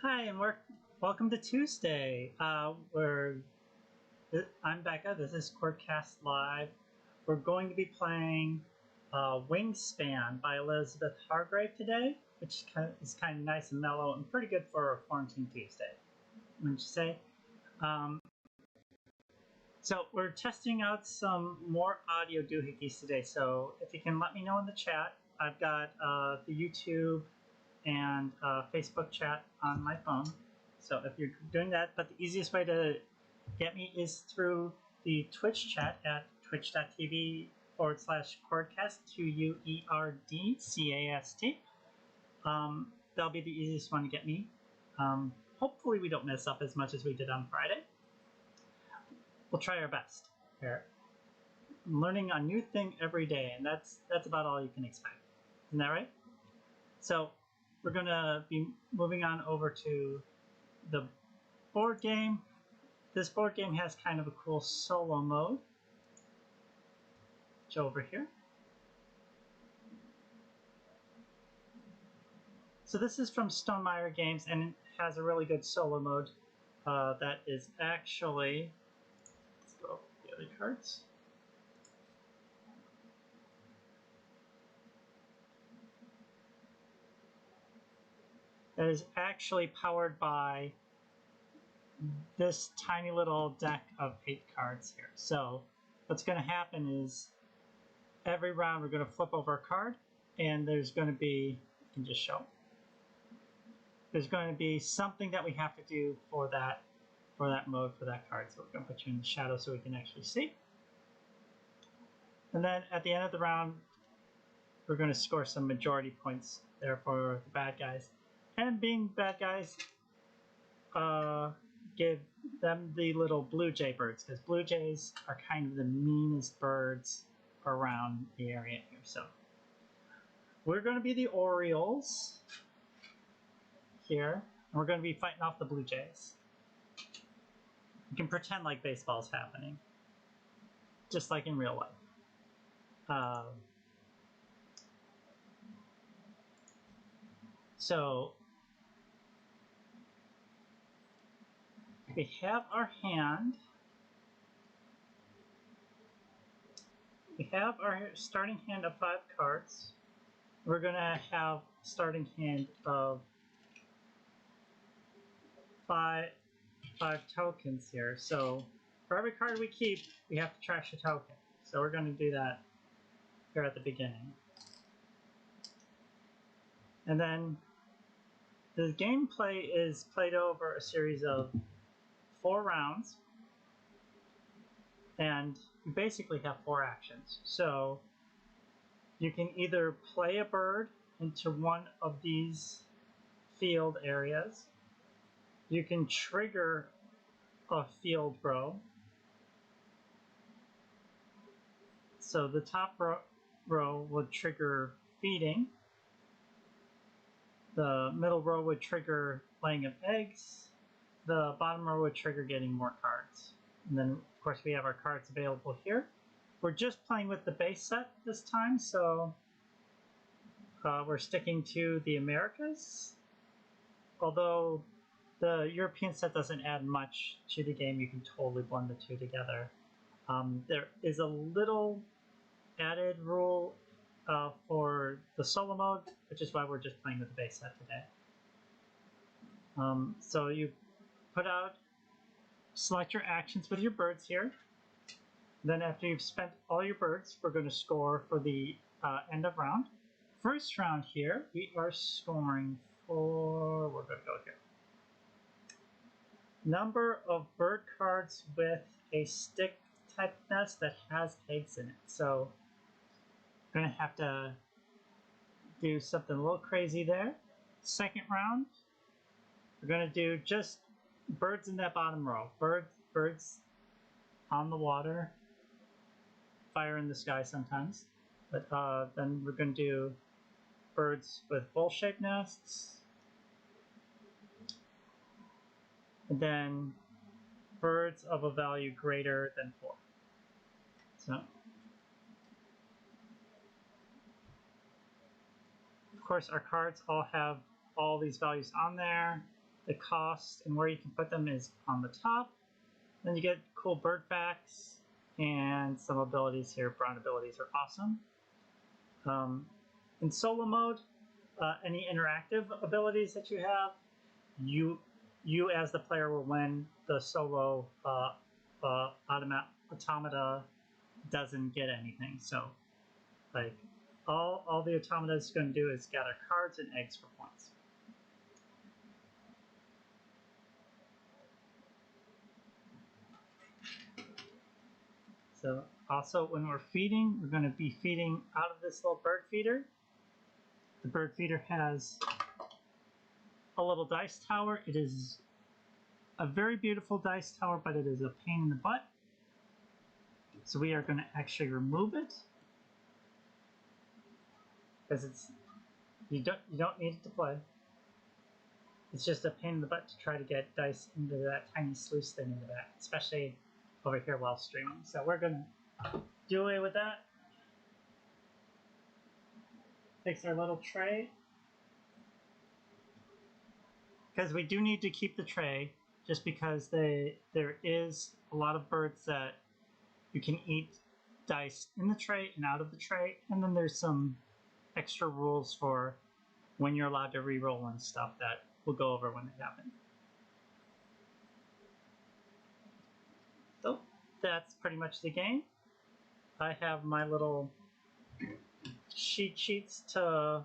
Hi, and welcome to Tuesday. I'm Becca. This is Querdcast Live. We're going to be playing Wingspan by Elizabeth Hargrave today, which is kind of nice and mellow and pretty good for a quarantine Tuesday, wouldn't you say? So we're testing out some more audio doohickeys today. So if you can let me know in the chat, I've got the YouTube and Facebook chat on my phone. So if you're doing that, but the easiest way to get me is through the Twitch chat at twitch.tv/Querdcast, Querdcast. That'll be the easiest one to get me. Hopefully we don't mess up as much as we did on Friday. We'll try our best here. I'm learning a new thing every day, and that's about all you can expect. Isn't that right? So we're going to be moving on over to the board game. This board game has kind of a cool solo mode. Which over here. So this is from Stonemaier Games, and it has a really good solo mode that is actually... Let's go over the other cards. That is actually powered by this tiny little deck of 8 cards here. So what's going to happen is every round we're going to flip over a card, and there's going to be, I can just show, there's going to be something that we have to do for that mode, for that card. So we're going to put you in the shadow so we can actually see. And then at the end of the round, we're going to score some majority points there for the bad guys. And being bad guys, give them the little blue jay birds, because blue jays are kind of the meanest birds around the area here. So we're going to be the Orioles here, and we're going to be fighting off the blue jays. You can pretend like baseball's happening, just like in real life. So we have our hand. We have our starting hand of 5 cards. We're going to have starting hand of 5 tokens here. So for every card we keep, we have to trash a token. So we're going to do that here at the beginning. And then the gameplay is played over a series of 4 rounds, and you basically have 4 actions. So you can either play a bird into one of these field areas, you can trigger a field row. So the top row would trigger feeding, the middle row would trigger laying of eggs, the bottom row would trigger getting more cards. And then, of course, we have our cards available here. We're just playing with the base set this time, so we're sticking to the Americas. Although the European set doesn't add much to the game, you can totally blend the two together. There is a little added rule for the solo mode, which is why we're just playing with the base set today. So you select your actions with your birds here. Then after you've spent all your birds, we're going to score for the end of round. First round here, we are scoring for, we're going to go here, number of bird cards with a stick type nest that has eggs in it. So we're going to have to do something a little crazy there. Second round, we're going to do just birds in that bottom row. Birds on the water, fire in the sky sometimes. But then we're going to do birds with bowl-shaped nests. And then birds of a value greater than 4. So, of course, our cards all have all these values on there. the cost and where you can put them is on the top. Then you get cool bird facts and some abilities here. Brown abilities are awesome. In solo mode, any interactive abilities that you have, you as the player will win. The solo automata doesn't get anything. So, like, all the automata is going to do is gather cards and eggs for points. So also when we're feeding, we're going to be feeding out of this little bird feeder. The bird feeder has a little dice tower. It is a very beautiful dice tower, but it is a pain in the butt. So we are going to actually remove it because you don't need it to play. It's just a pain in the butt to try to get dice into that tiny sluice thing in the back, especially over here while streaming. So we're going to do away with that. Fix our little tray. Because we do need to keep the tray, just because there is a lot of birds that you can eat dice in the tray and out of the tray, and then there's some extra rules for when you're allowed to re-roll and stuff that we'll go over when they happen. So that's pretty much the game. I have my little sheets to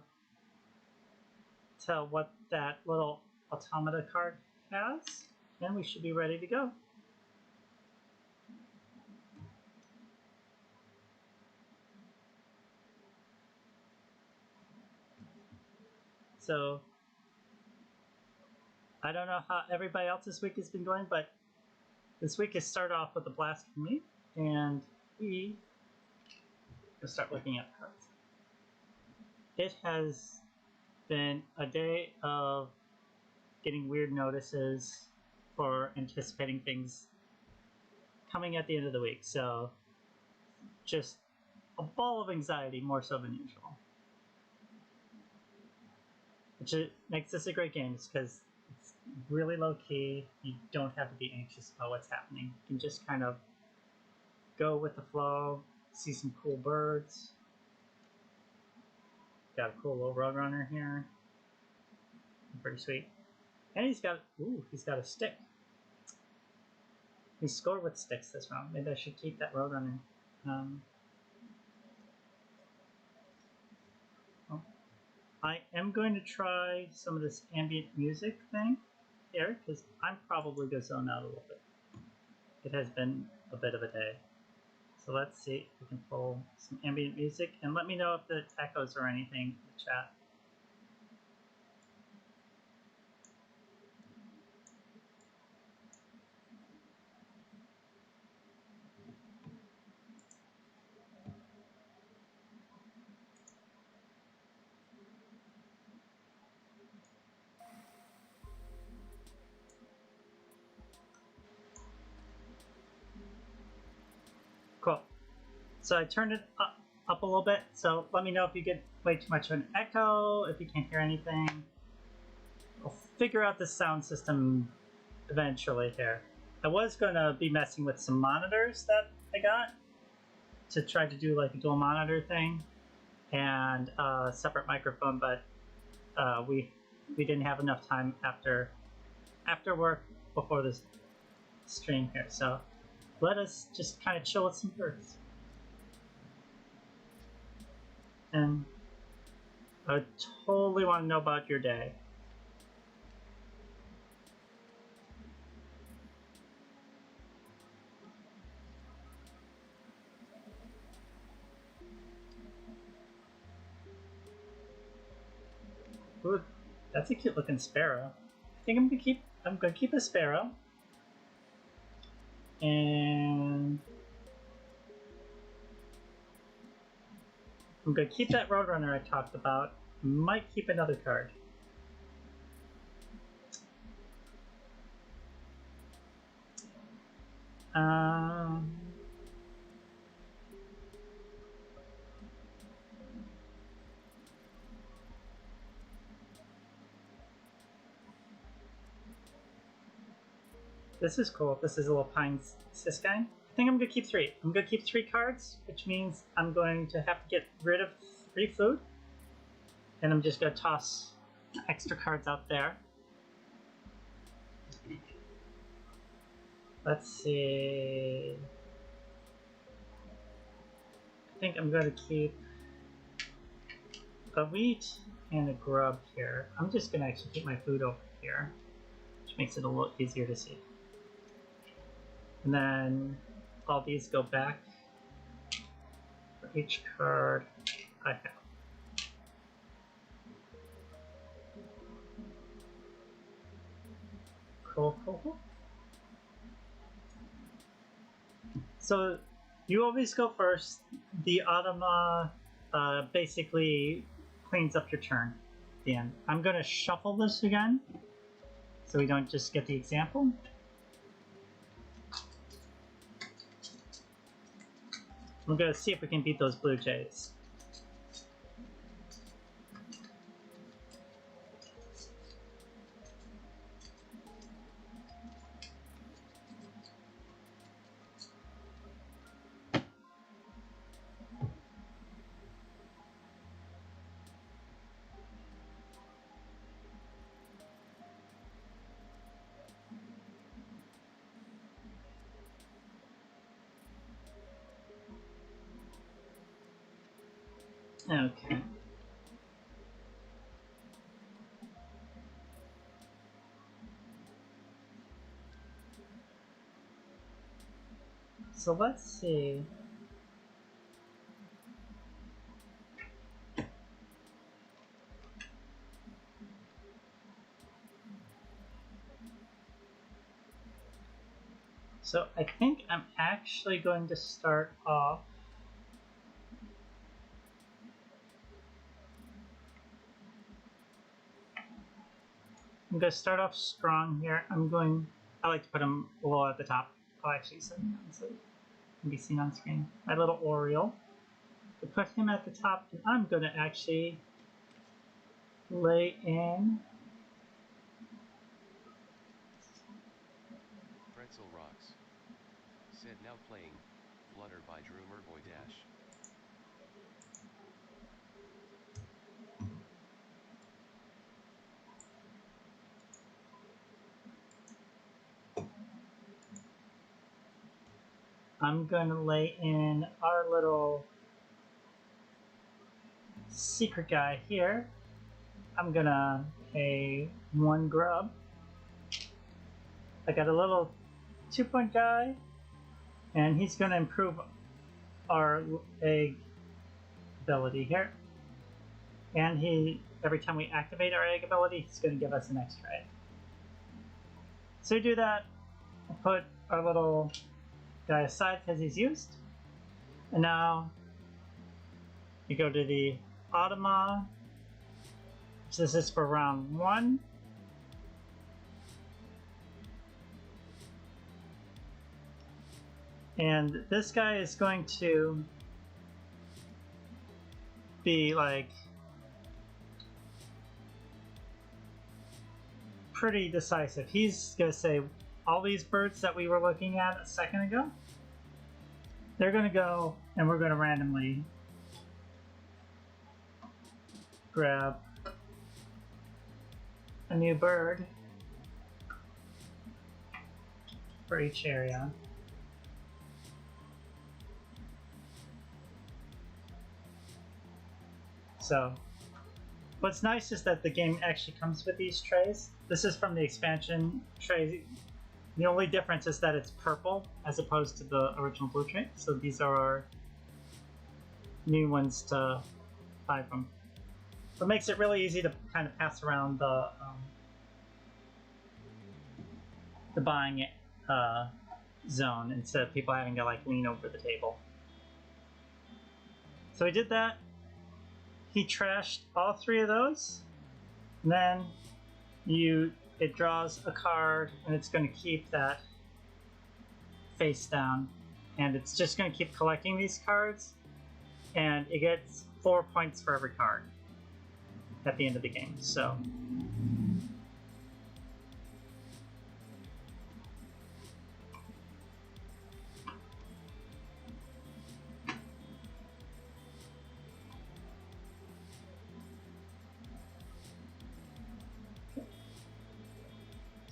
what that little automata card has, and we should be ready to go. So I don't know how everybody else this week has been going, but this week has started off with a blast for me, and we will start looking at the cards. It has been a day of getting weird notices for anticipating things coming at the end of the week, so just a ball of anxiety, more so than usual. Which makes this a great game, because it's really low-key. You don't have to be anxious about what's happening. You can just kind of go with the flow, see some cool birds. Got a cool little roadrunner here. Pretty sweet. And he's got a stick. He scored with sticks this round. Maybe I should keep that roadrunner. I am going to try some of this ambient music thing here, because I'm probably going to zone out a little bit. It has been a bit of a day. So let's see if we can pull some ambient music, and let me know if it echoes or anything in the chat. Cool. So I turned it up a little bit, so let me know if you get way too much of an echo, if you can't hear anything. I'll figure out the sound system eventually here. I was going to be messing with some monitors that I got to try to do like a dual monitor thing and a separate microphone, but we didn't have enough time after work before this stream here, so let us just kind of chill with some birds. And I totally want to know about your day. Ooh, that's a cute looking sparrow. I think I'm gonna keep a sparrow. And I'm gonna keep that roadrunner I talked about. Might keep another card. This is cool. This is a little pine Siskine. I think I'm gonna keep 3. I'm gonna keep 3 cards, which means I'm going to have to get rid of 3 food. And I'm just gonna toss extra cards out there. Let's see. I think I'm gonna keep a wheat and a grub here. I'm just gonna actually keep my food over here, which makes it a little easier to see. And then all these go back for each card I have. Cool, cool, cool. So you always go first. The Automa basically cleans up your turn at the end. I'm going to shuffle this again so we don't just get the example. I'm going to see if we can beat those Blue Jays. Okay. So let's see. So I think I'm actually going to start off I'm going to start off strong here. I like to put them low at the top. I'll actually set him down so it can be seen on screen. My little Oriole. To put him at the top, and I'm going to actually lay in Pretzel Rocks. Said now playing Flutter by Drummer Boy Dash. I'm going to lay in our little secret guy here. I'm going to pay 1 grub. I got a little 2-point guy, and he's going to improve our egg ability here. And every time we activate our egg ability, he's going to give us an extra egg. So we do that, we'll put our little guy aside because he's used. And now we go to the Automa. This is for round 1. And this guy is going to be like pretty decisive. He's going to say all these birds that we were looking at a second ago, they're going to go and we're going to randomly grab a new bird for each area. So what's nice is that the game actually comes with these trays. This is from the expansion tray. The only difference is that it's purple as opposed to the original blue tray. So these are our new ones to buy from. So it makes it really easy to kind of pass around the buying zone instead of people having to like lean over the table. So we did that. He trashed all 3 of those. And then it draws a card and it's going to keep that face down. And it's just going to keep collecting these cards. And it gets 4 points for every card at the end of the game. So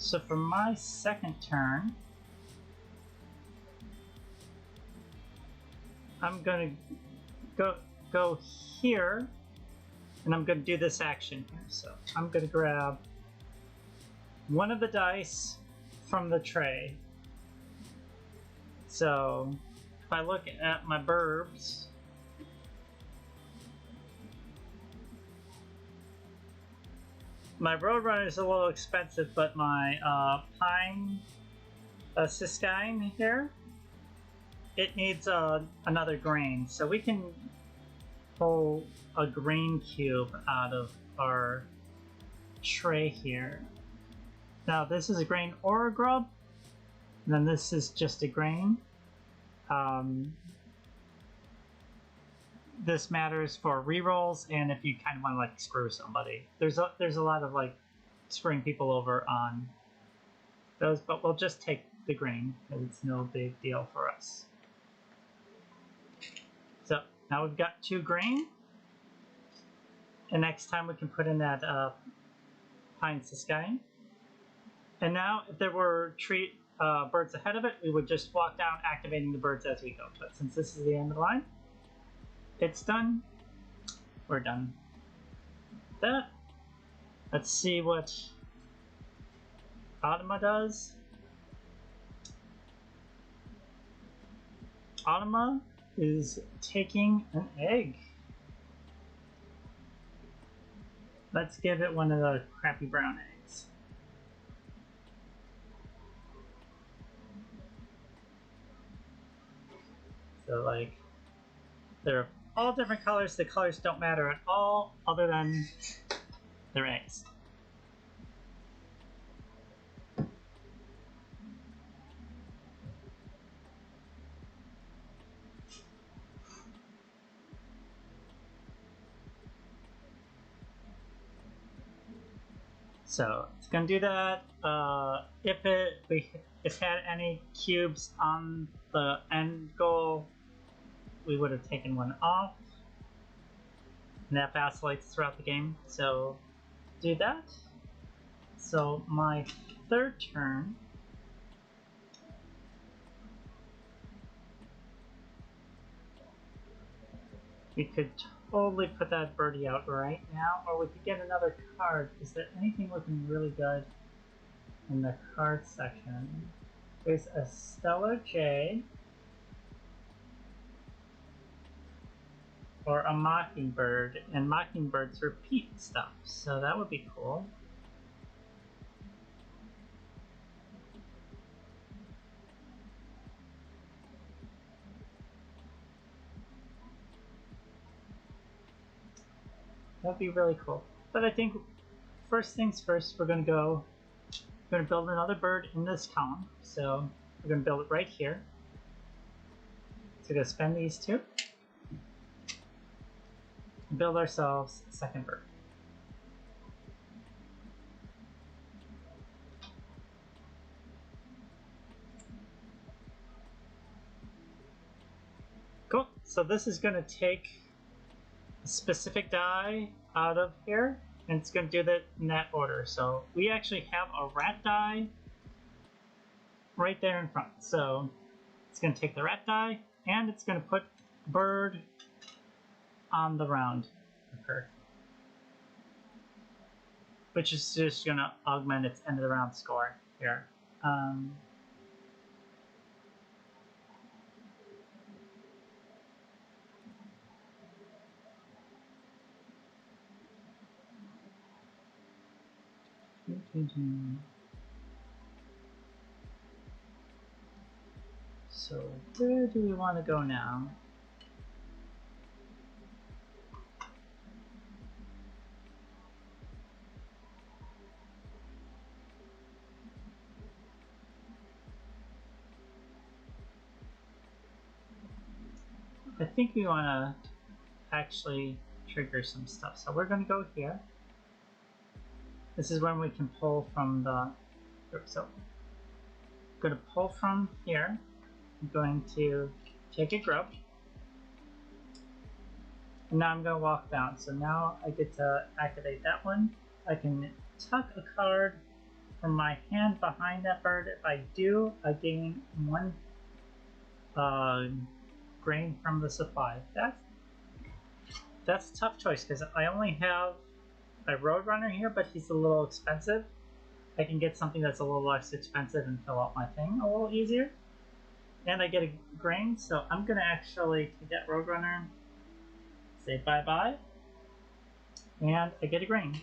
So for my second turn, I'm gonna go here, and I'm gonna do this action here. So I'm gonna grab one of the dice from the tray. So if I look at my burbs, my Roadrunner is a little expensive, but my Pine Siskine here, it needs another grain. So we can pull a grain cube out of our tray here. Now this is a grain or a grub, and then this is just a grain. This matters for rerolls and if you kind of want to like screw somebody. There's a lot of like screwing people over on those, but we'll just take the grain because it's no big deal for us. So now we've got 2 grain, and next time we can put in that Pine Siskine. And now if there were birds ahead of it, we would just walk down activating the birds as we go. But since this is the end of the line, it's done. We're done. That. Let's see what Automa does. Automa is taking an egg. Let's give it one of the crappy brown eggs. So like, they're all different colors. The colors don't matter at all other than their eggs. So it's gonna do that. If it had any cubes on the end goal, we would have taken one off. And that vacillates throughout the game, so do that. So my third turn, we could totally put that birdie out right now, or we could get another card. Is there anything looking really good in the card section? There's a Stellar J, or a Mockingbird, and Mockingbirds repeat stuff, so that would be cool. That'd be really cool. But I think first things first, we're gonna build another bird in this column. So we're gonna build it right here. So we're gonna spend these 2. And build ourselves a second bird. Cool. So this is gonna take a specific die out of here, and it's going to do that in that order. So we actually have a rat die right there in front. So it's going to take the rat die, and it's going to put bird on the round marker, which is just going to augment its end of the round score here. So where do we want to go now? I think we want to actually trigger some stuff. So we're going to go here. This is when we can pull from the group. So I'm going to pull from here. I'm going to take a grub. And now I'm going to walk down. So now I get to activate that one. I can tuck a card from my hand behind that bird. If I do, I gain 1 grain from the supply. That's a tough choice because I only have a Roadrunner here, but he's a little expensive. I can get something that's a little less expensive and fill out my thing a little easier. And I get a grain, so I'm gonna actually take that Roadrunner, say bye-bye, and I get a grain.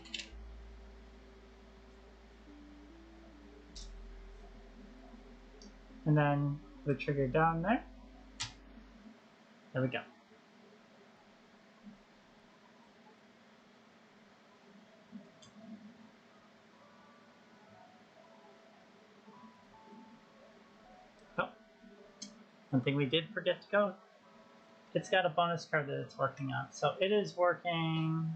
And then the trigger down there. There we go. Oh, one thing we did forget to go. It's got a bonus card that it's working on. So it is working.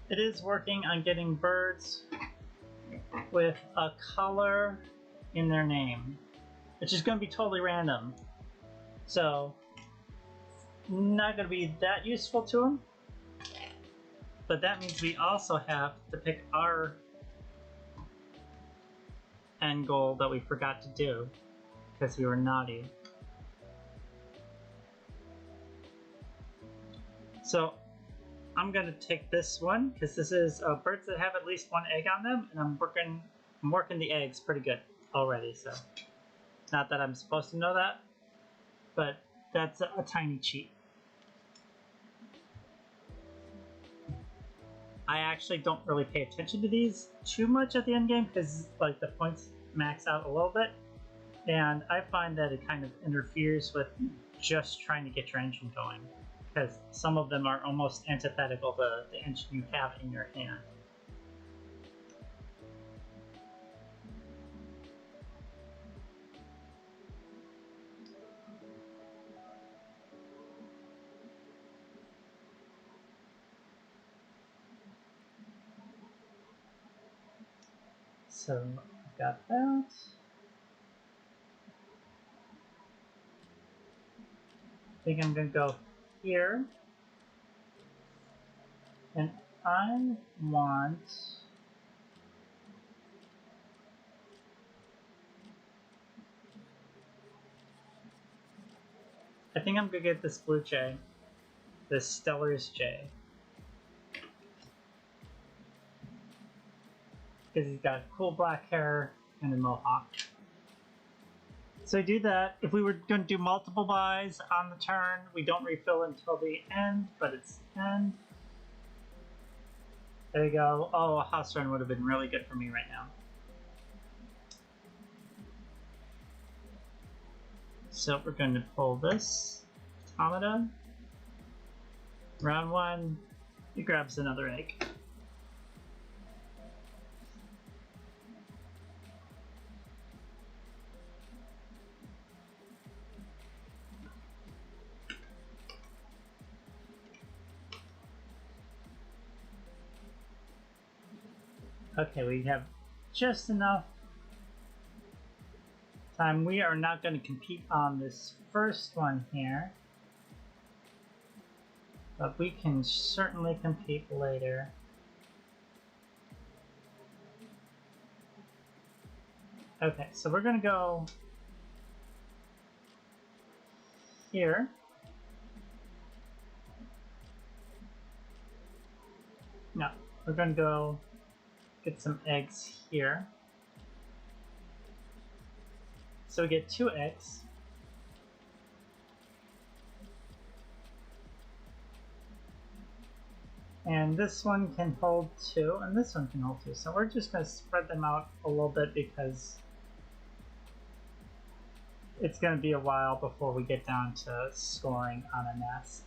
It is working on getting birds with a color in their name, which is going to be totally random. So, not going to be that useful to them. But that means we also have to pick our end goal that we forgot to do because we were naughty. So, I'm going to take this one because this is birds that have at least 1 egg on them, and I'm working the eggs pretty good already. So, not that I'm supposed to know that, but that's a tiny cheat. I actually don't really pay attention to these too much at the end game because like the points max out a little bit, and I find that it kind of interferes with just trying to get your engine going, because some of them are almost antithetical to the engine you have in your hand. So I've got that. I think I'm going to go here. And I want... I think I'm going to get this blue jay. This Stellar's jay. Because he's got cool black hair and a mohawk. So I do that. If we were going to do multiple buys on the turn, we don't refill until the end, but it's the end. There you go. Oh, a house run would have been really good for me right now. So we're going to pull this automata. Round 1, he grabs another egg. Okay, we have just enough time. We are not going to compete on this first one here, but we can certainly compete later. Okay, so we're going to go here. No, we're going to go get some eggs here. So we get 2 eggs. And this one can hold 2, and this one can hold 2. So we're just going to spread them out a little bit because it's going to be a while before we get down to scoring on a nest.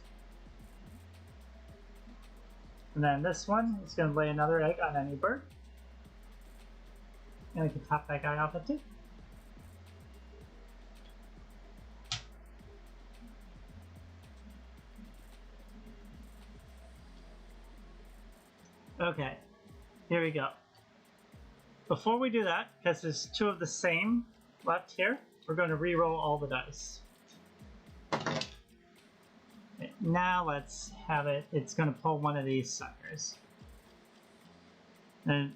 And then this one is going to lay another egg on any bird. And we can top that guy off at 2. Okay, here we go. before we do that, because there's two of the same left here, we're going to re-roll all the dice. Okay, now let's have it. It's going to pull one of these suckers. And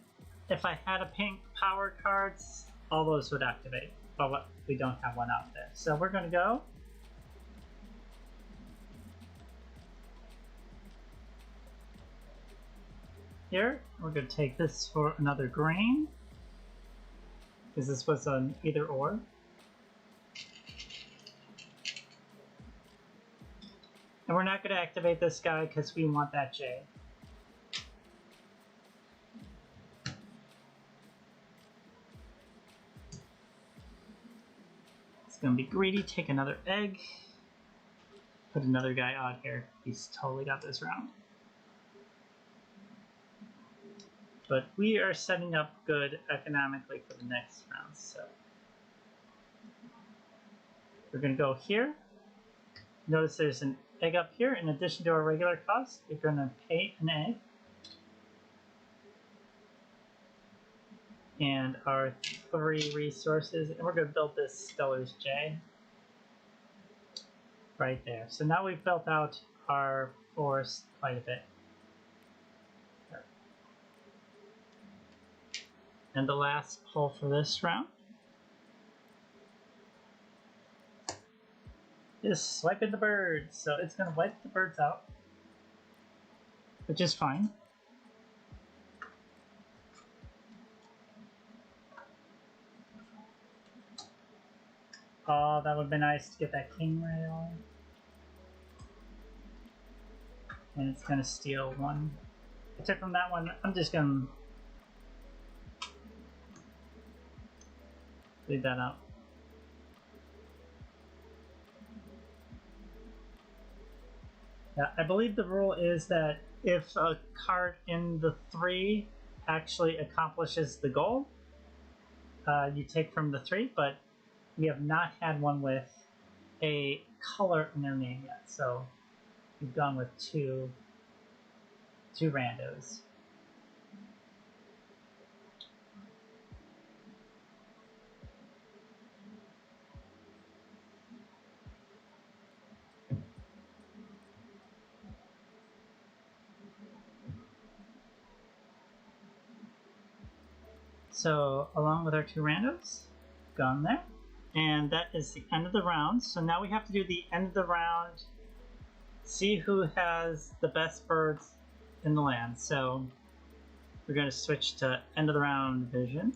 if I had a pink power cards, all those would activate. But we don't have one out there. So we're going to go. Here, we're going to take this for another green, because this was an either or. And we're not going to activate this guy because we want that J. It's going to be greedy, take another egg, put another guy out here. He's totally got this round. But we are setting up good economically for the next round, so we're going to go here. Notice there's an egg up here. In addition to our regular cost, you're going to pay an egg. And our 3 resources, and we're going to build this Stellar's J right there. So now we've built out our forest quite a bit. And the last pull for this round is swiping the birds. So it's going to wipe the birds out, which is fine. Oh, that would be nice to get that king rail. And it's going to steal one. I took from that one. I'm just going to leave that out. Yeah, I believe the rule is that if a card in the 3 actually accomplishes the goal, you take from the 3, but we have not had one with a color in their name yet, so we've gone with two randos. So, along with our 2 randos, gone there. And that is the end of the round. So now we have to do the end of the round, see who has the best birds in the land. So we're going to switch to end of the round vision.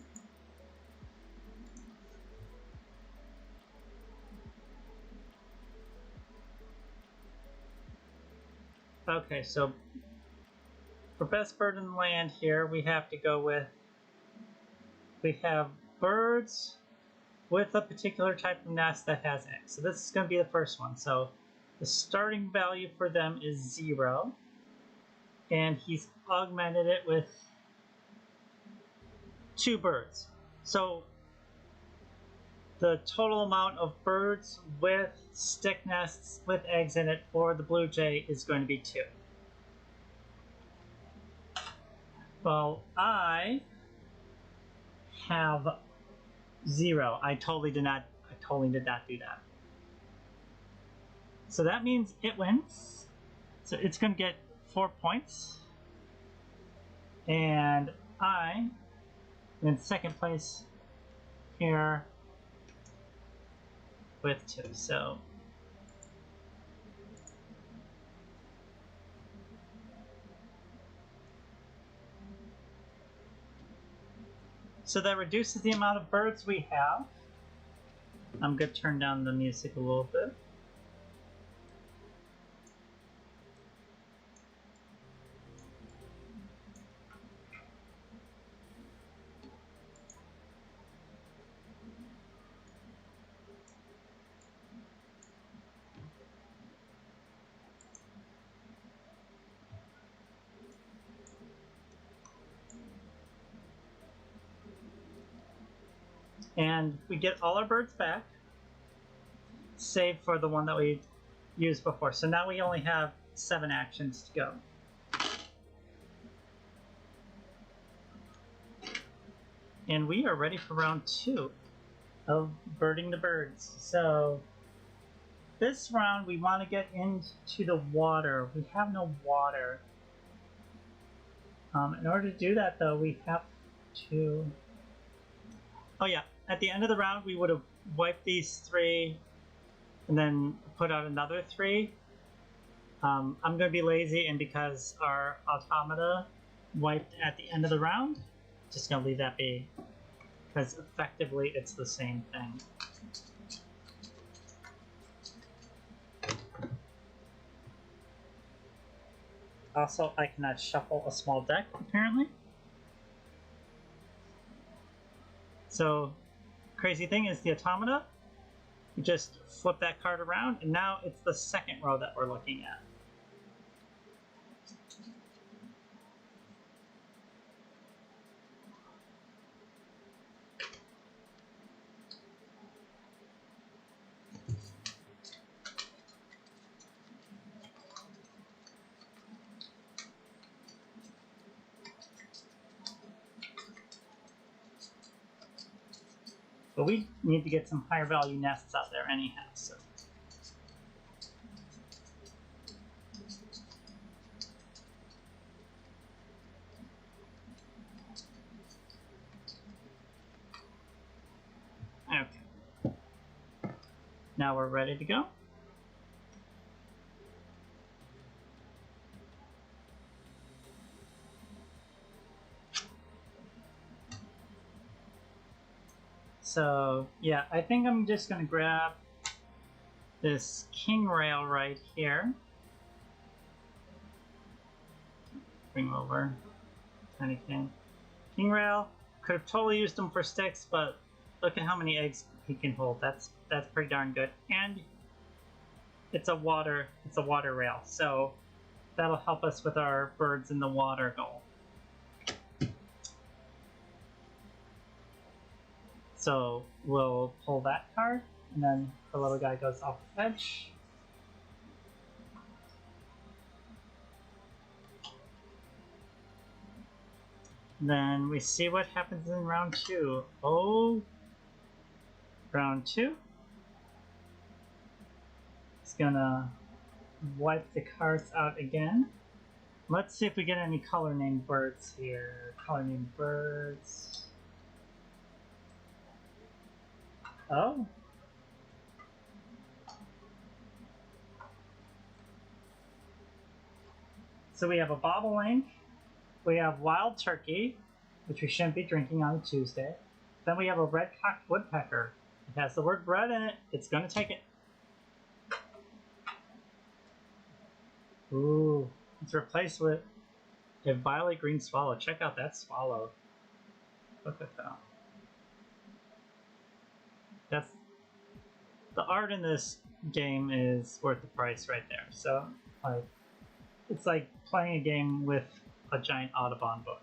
Okay, so for best bird in the land here, we have to go with, we have birds with a particular type of nest that has eggs. So this is going to be the first one. So the starting value for them is 0. And he's augmented it with 2 birds. So the total amount of birds with stick nests with eggs in it for the blue jay is going to be 2. Well, I have 0. I totally did not do that. So that means it wins. So it's going to get 4 points. And I am in second place here with 2. So that reduces the amount of birds we have. I'm going to turn down the music a little bit. And we get all our birds back, save for the one that we used before. So now we only have 7 actions to go. And we are ready for round 2 of birding the birds. So this round we want to get into the water. We have no water. In order to do that though, we have to... Oh yeah, at the end of the round we would have wiped these 3 and then put out another 3. I'm going to be lazy, and because our automata wiped at the end of the round, just going to leave that be, because effectively it's the same thing. Also, I cannot shuffle a small deck, apparently. So, crazy thing is the automata, you just flip that card around, and now it's the second row that we're looking at. But we need to get some higher value nests out there anyhow, so. Okay. Now we're ready to go. So yeah, I think I'm just gonna grab this king rail right here. Bring over tiny king. King rail, could have totally used them for sticks, but look at how many eggs he can hold. That's pretty darn good. And it's a water rail, so that'll help us with our birds in the water goal. So we'll pull that card, and then the little guy goes off the edge. Then we see what happens in round 2. Oh, round 2. It's gonna wipe the cards out again. Let's see if we get any color named birds here. Color named birds. Oh. So we have a bobolink, we have wild turkey, which we shouldn't be drinking on a Tuesday. Then we have a red-cocked woodpecker. It has the word bread in it. It's going to take it. Ooh, it's replaced with a violet green swallow. Check out that swallow. Look at that. That's the art in this game is worth the price right there. So, like, it's like playing a game with a giant Audubon book.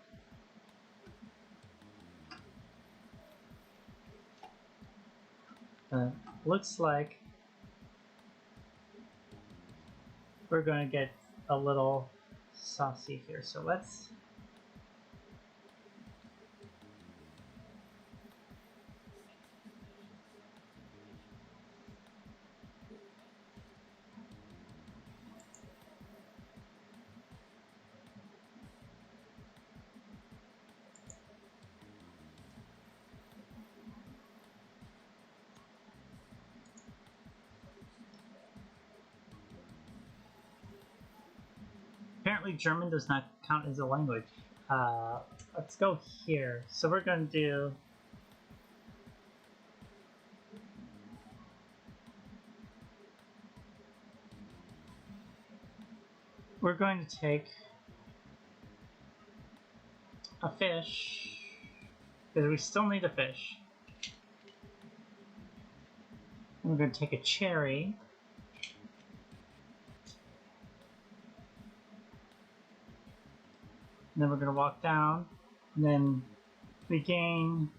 Looks like we're going to get a little saucy here. So let's... Apparently German does not count as a language. Let's go here. So we're going to do... We're going to take a fish, because we still need a fish. And we're going to take a cherry. And then we're going to walk down, and then we gain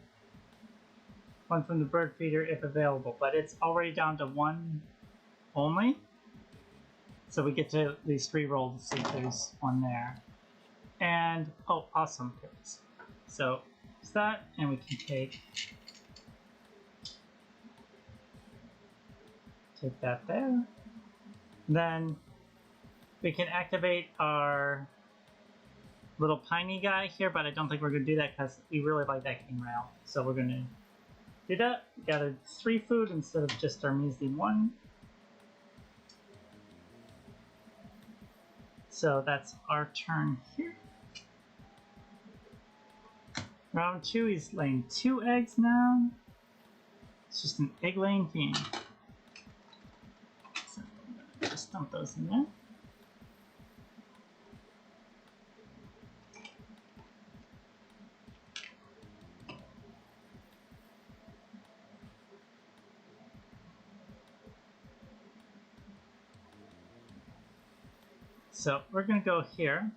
1 from the bird feeder if available, but it's already down to 1 only. So we get to at least re-roll to see if there's 1 there. And, oh, awesome. So use that, and we can take that there. Then we can activate our little piney guy here, but I don't think we're going to do that because we really like that king rail. So we're going to do that. Gathered 3 food instead of just our measly 1. So that's our turn here. Round 2, he's laying 2 eggs now. It's just an egg laying game. So just dump those in there. So we're going to go here.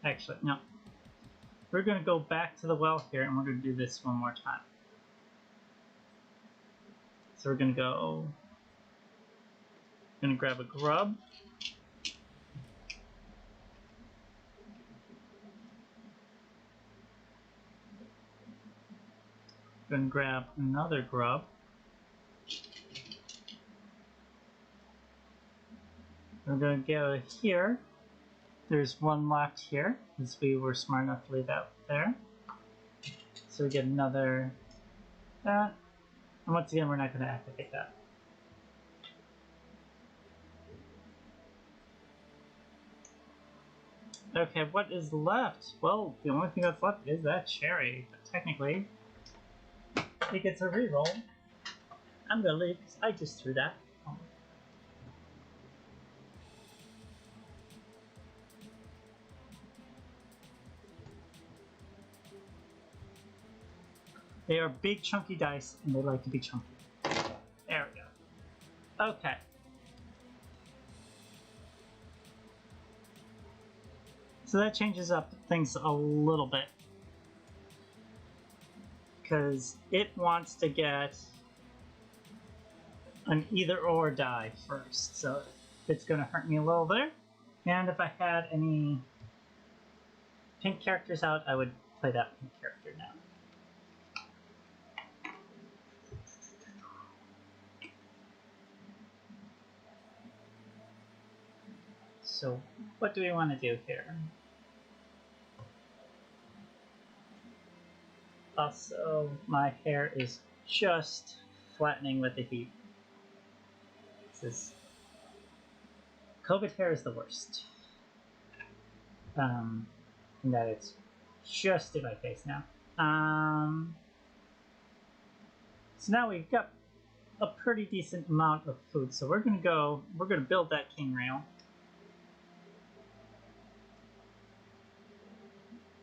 Actually, no. We're going to go back to the well here, and we're going to do this one more time. So we're going to grab a grub. Going to grab another grub. We're going to go here. There's 1 left here, because we were smart enough to leave that there. So we get another that. And once again, we're not going to activate that. Okay, what is left? Well, the only thing that's left is that cherry. But technically, it gets a reroll. I'm going to leave because I just threw that. They are big chunky dice, and they like to be chunky. There we go. Okay. So that changes up things a little bit. Because it wants to get an either or die first. So it's going to hurt me a little there. And if I had any pink characters out, I would play that pink character now. So what do we want to do here? Also, my hair is just flattening with the heat. COVID hair is the worst. And that it's just in my face now. So now we've got a pretty decent amount of food. So we're gonna build that king rail.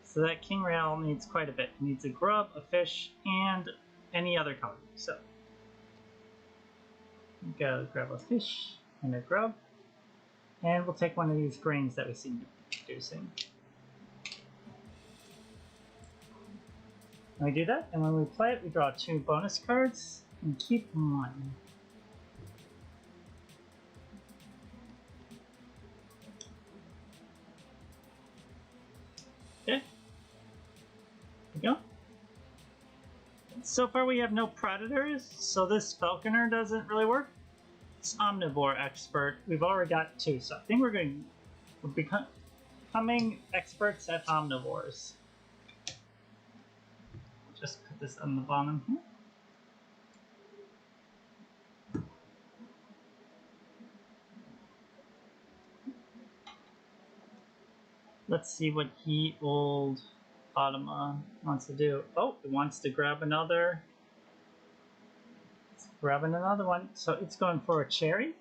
So that king rail needs quite a bit. It needs a grub, a fish, and any other color. So go grab a fish and a grub, and we'll take one of these grains that we seem to be producing. And we do that, and when we play it, we draw 2 bonus cards and keep 1. Okay. There we go. So far we have no predators, so this falconer doesn't really work. It's omnivore expert. We've already got 2, so I think we're becoming experts at omnivores. Just put this on the bottom here. Let's see what old Automa wants to do. Oh, it wants to grab another. It's grabbing another one. So it's going for a cherry.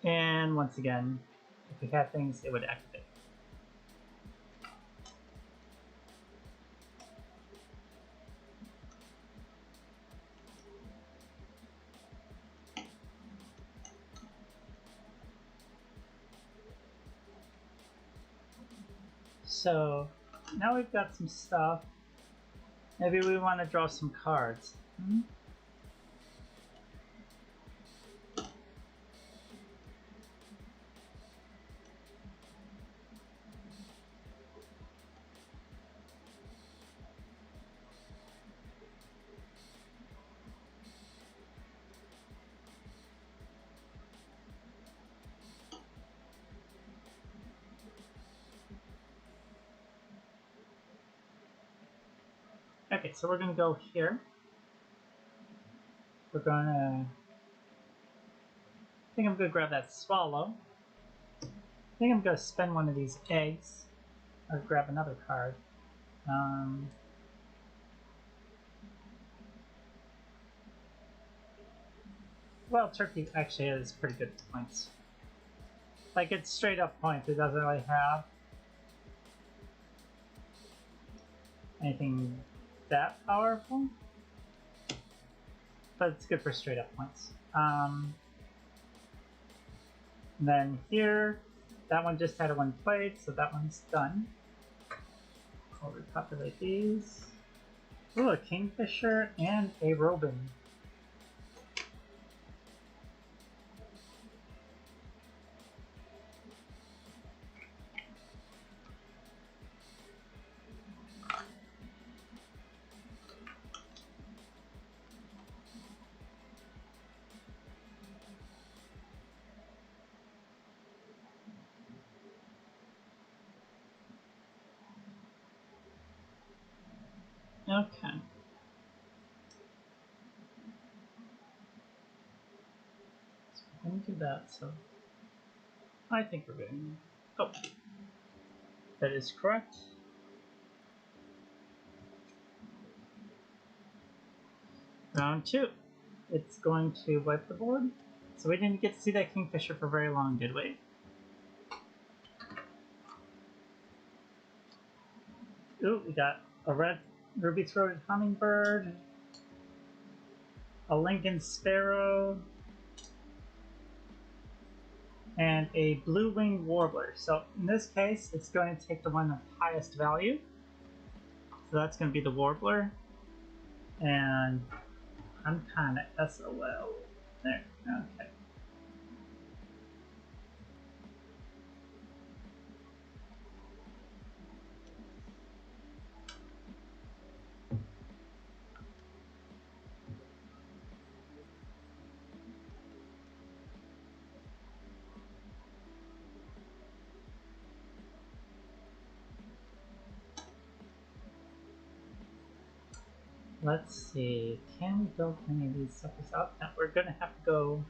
And once again, if we had things, it would activate. So now we've got some stuff. Maybe we want to draw some cards. Okay, so we're gonna go here. We're gonna... I think I'm gonna grab that swallow. I think I'm gonna spend one of these eggs. Or grab another card. Well, turkey actually has pretty good points. Like, it's straight up points. It doesn't really have anything that powerful. But it's good for straight up points. Then here, that one just had a 1 plate, so that one's done. We'll repopulate these. Ooh, a kingfisher and a robin. Okay. So we're going to do that, so I think we're good. Oh, that is correct. Round 2. It's going to wipe the board. So we didn't get to see that kingfisher for very long, did we? Ooh, we got a red ruby-throated hummingbird, a Lincoln sparrow, and a blue-winged warbler. So in this case, it's going to take the one of highest value. So that's going to be the warbler. And I'm kind of SOL. There, okay. Let's see, can we build any of these suckers up? No, we're gonna have to go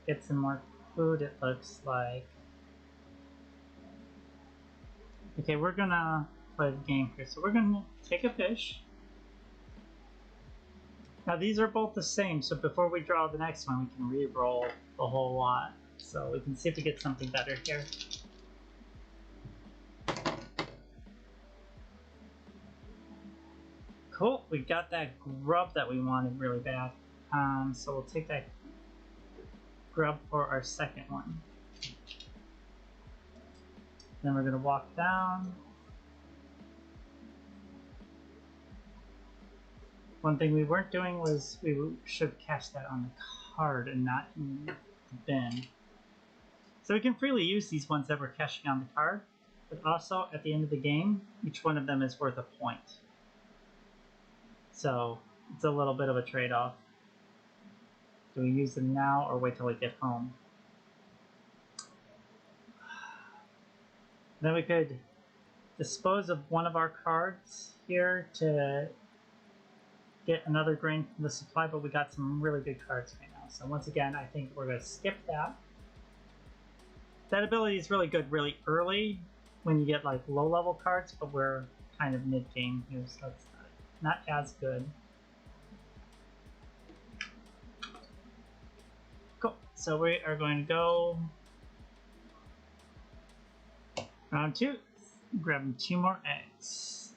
get some more food, it looks like. Okay, we're gonna play the game here. So we're gonna take a fish. Now these are both the same, so before we draw the next one, we can re-roll the whole lot. So we can see if we get something better here. Cool, we got that grub that we wanted really bad. So we'll take that grub for our second one. Then we're gonna walk down. One thing we weren't doing was we should have cast that on the card and not in the bin. So we can freely use these ones that we're cashing on the card, but also at the end of the game, each one of them is worth a point. So it's a little bit of a trade-off. Do we use them now or wait till we get home? Then we could dispose of one of our cards here to get another grain from the supply, but we got some really good cards right now. So once again, I think we're going to skip that. That ability is really good really early when you get like low-level cards, but we're kind of mid-game here, so it's not as good. Cool. So we are going to go round 2, grabbing 2 more eggs.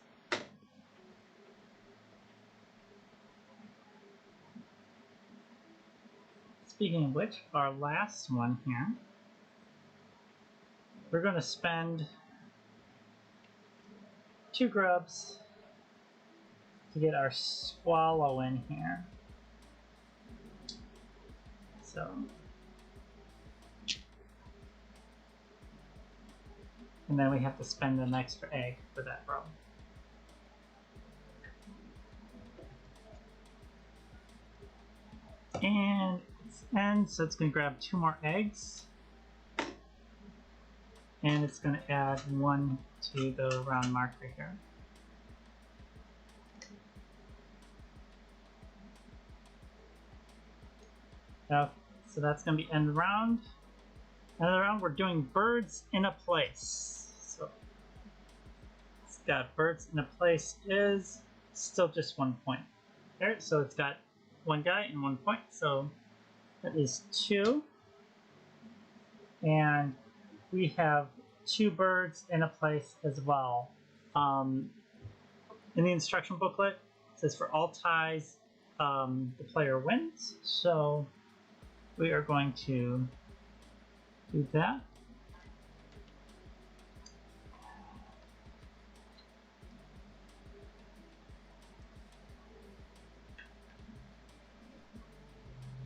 Speaking of which, our last one here, we're going to spend 2 grubs to get our swallow in here. So, and then we have to spend an extra egg for that row. And it's end, so it's going to grab 2 more eggs. And it's going to add 1 to the round marker here. So that's going to be end of round. End of the round, we're doing birds in a place. So it's got birds in a place is still just 1 point. There, so it's got 1 guy and 1 point. So that is 2. And we have 2 birds in a place as well. In the instruction booklet, it says for all ties, the player wins. So we are going to do that.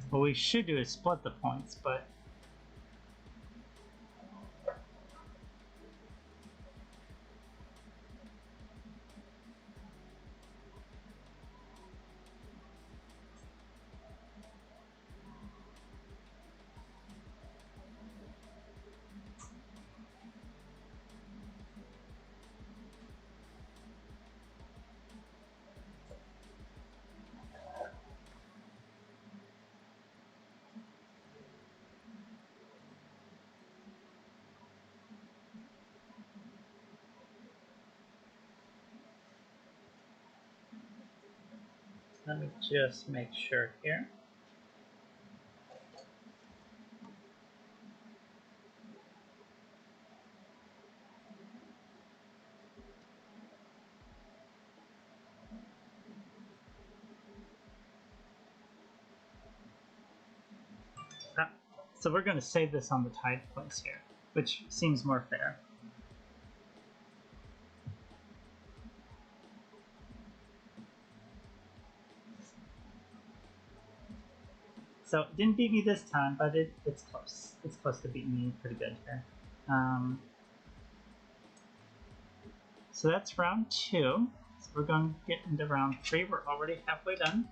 What we should do is split the points, but let me just make sure here. So we're going to save this on the tied place here, which seems more fair. So it didn't beat me this time, but it's close. It's close to beating me pretty good here. So that's round 2. So we're going to get into round 3. We're already halfway done.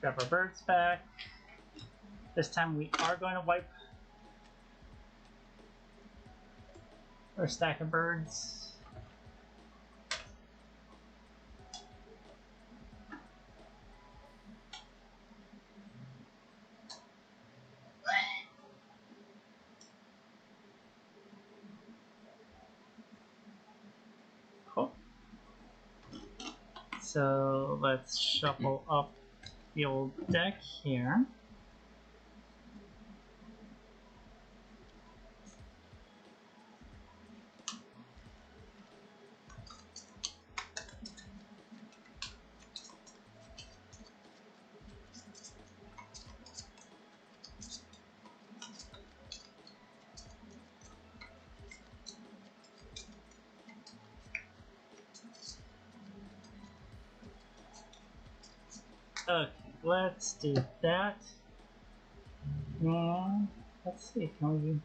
Grab our birds back. This time we are going to wipe our stack of birds. Cool. So let's shuffle up the old deck here. Okay, let's do that. And let's see, can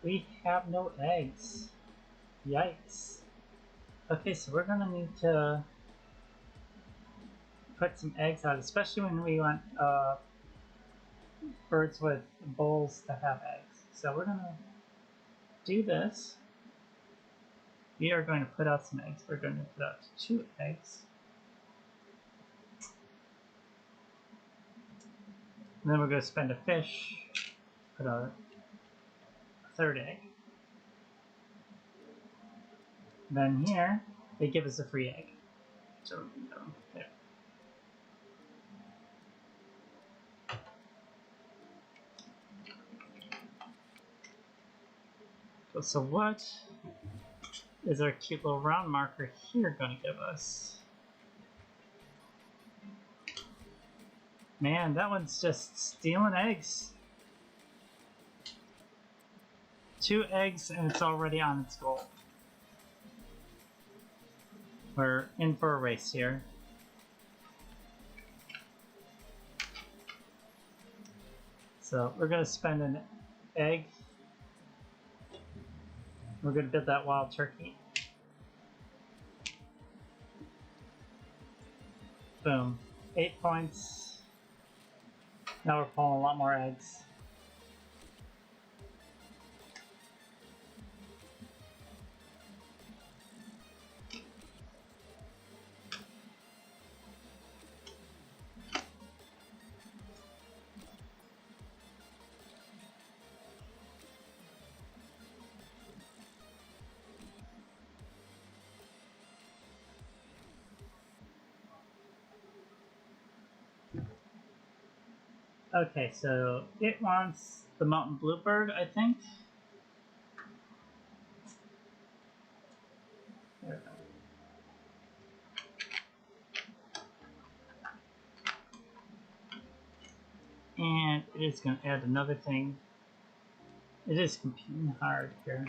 we have no eggs. Yikes. Okay, so we're gonna need to put some eggs out, especially when we want birds with bowls to have eggs. So we're gonna do this. We are going to put out some eggs. We're going to put out 2 eggs. And then we're going to spend a fish, put out a 3rd egg. Then here, they give us a free egg. So we can go there. So what is our cute little round marker here going to give us? Man, that one's just stealing eggs. 2 eggs and it's already on its goal. We're in for a race here. So we're going to spend an egg. We're going to build that wild turkey. Boom. 8 points. Now we're pulling a lot more eggs. Okay, so it wants the mountain bluebird, I think. There we go. And it is going to add another thing. It is competing hard here.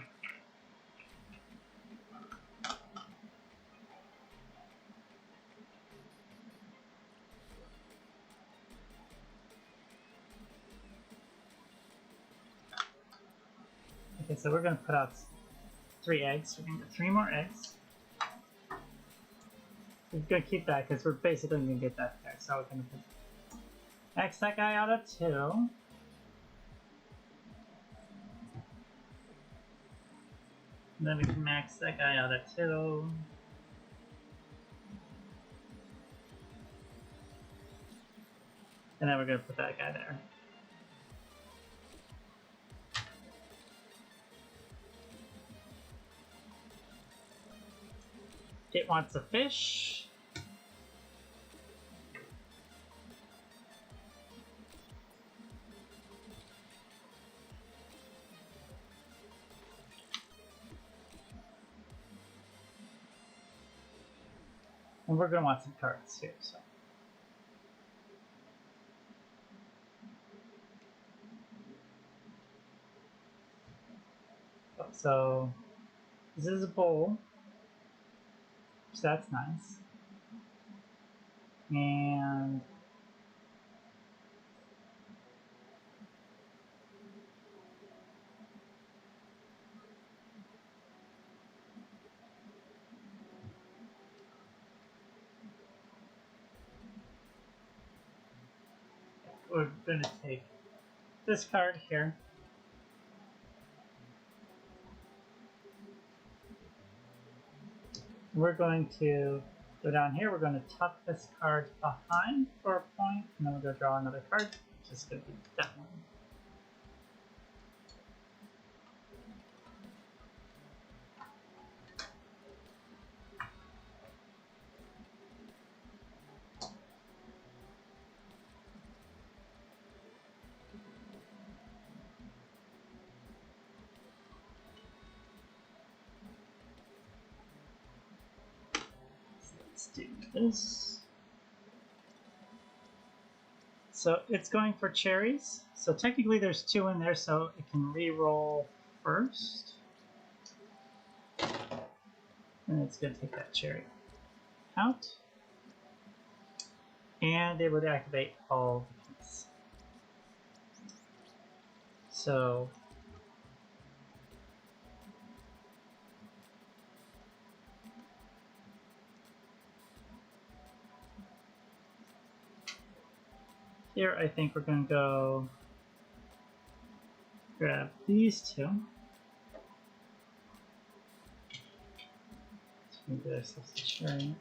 Okay, so we're going to put out 3 eggs. We're going to get 3 more eggs. We're going to keep that because we're basically going to get that there. So we're going to X that guy out of 2. And then we can max that guy out of 2. And then we're going to put that guy there. It wants a fish. And we're going to want some cards here. So this is a bowl. So that's nice. And we're going to take this card here. We're going to go down here. We're going to tuck this card behind for a point, and then we're going to draw another card, which is going to be that one. Let's do this. So it's going for cherries. So technically there's 2 in there, so it can re-roll first. And it's going to take that cherry out. And it would activate all the keys. So here I think we're going to go grab these 2. Maybe there's a sharing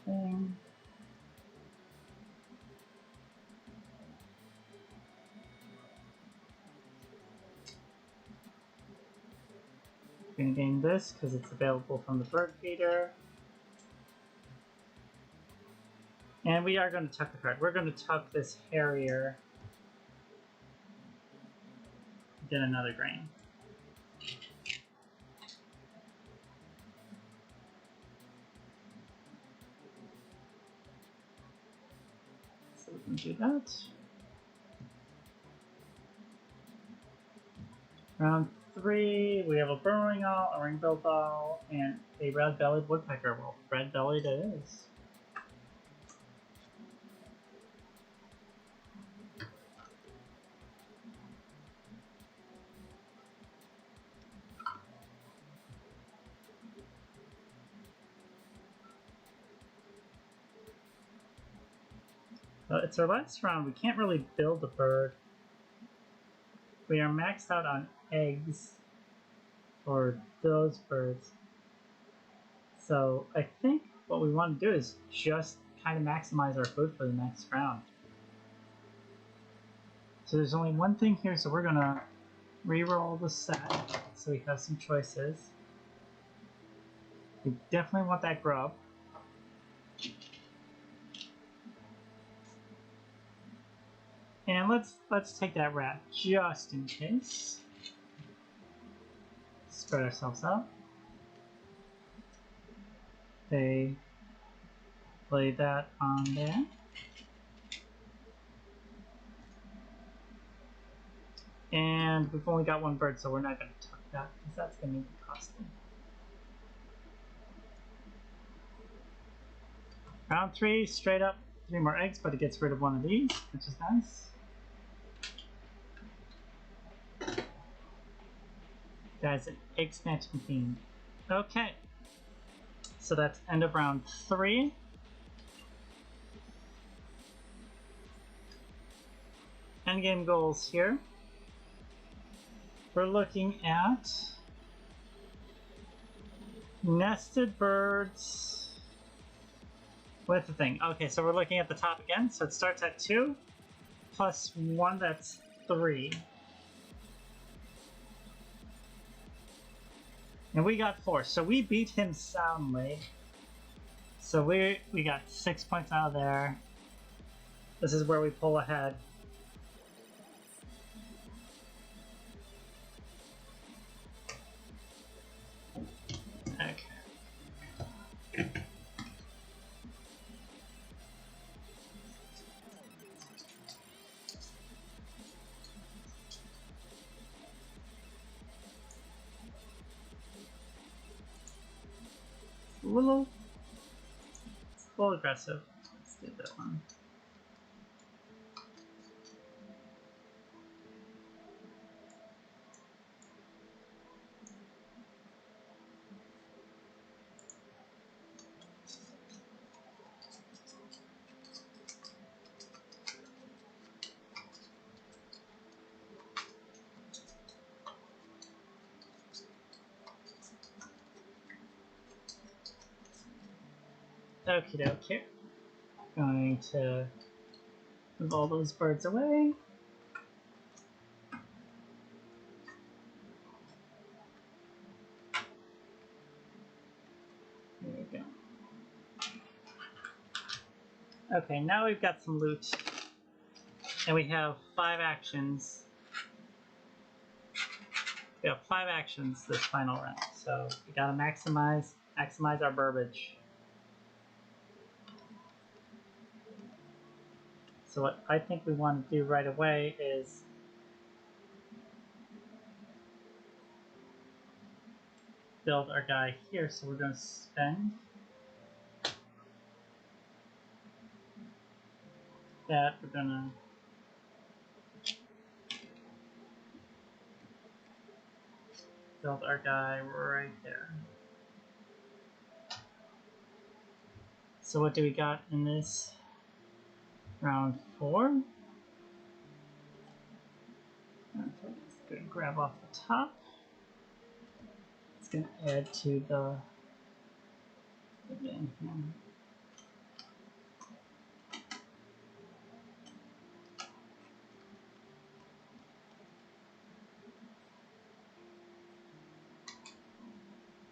thing. We're going to gain this because it's available from the bird feeder. And we are going to tuck the card. We're going to tuck this Harrier. Get another grain. So we can do that. Round 3, we have a burrowing owl, a ring-billed owl, and a red-bellied woodpecker. Well, red-bellied it is. It's our last round. We can't really build a bird. We are maxed out on eggs for those birds. So I think what we want to do is just kind of maximize our food for the next round. So there's only one thing here, so we're going to re-roll the set so we have some choices. We definitely want that grub. And let's take that rat just in case. Spread ourselves out. They lay that on there. And we've only got one bird, so we're not going to tuck that because that's going to be costly. Round 3, straight up, 3 more eggs, but it gets rid of one of these, which is nice. Guys, an egg snatching theme. Okay, so that's end of round 3. Endgame goals here. We're looking at nested birds with the thing. Okay, so we're looking at the top again. So it starts at 2 plus 1, that's 3. And we got 4, so we beat him soundly. So we got 6 points out of there. This is where we pull ahead. Okay. A little aggressive. Let's do that one. Okie dokie. Going to move all those birds away. There we go. Okay, now we've got some loot. And we have 5 actions. We have 5 actions this final round. So we gotta maximize our burbage. So what I think we want to do right away is build our guy here. So we're going to spend that. We're going to build our guy right there. So what do we got in this round 4? Okay, it's going to grab off the top. It's going to add to the bin here.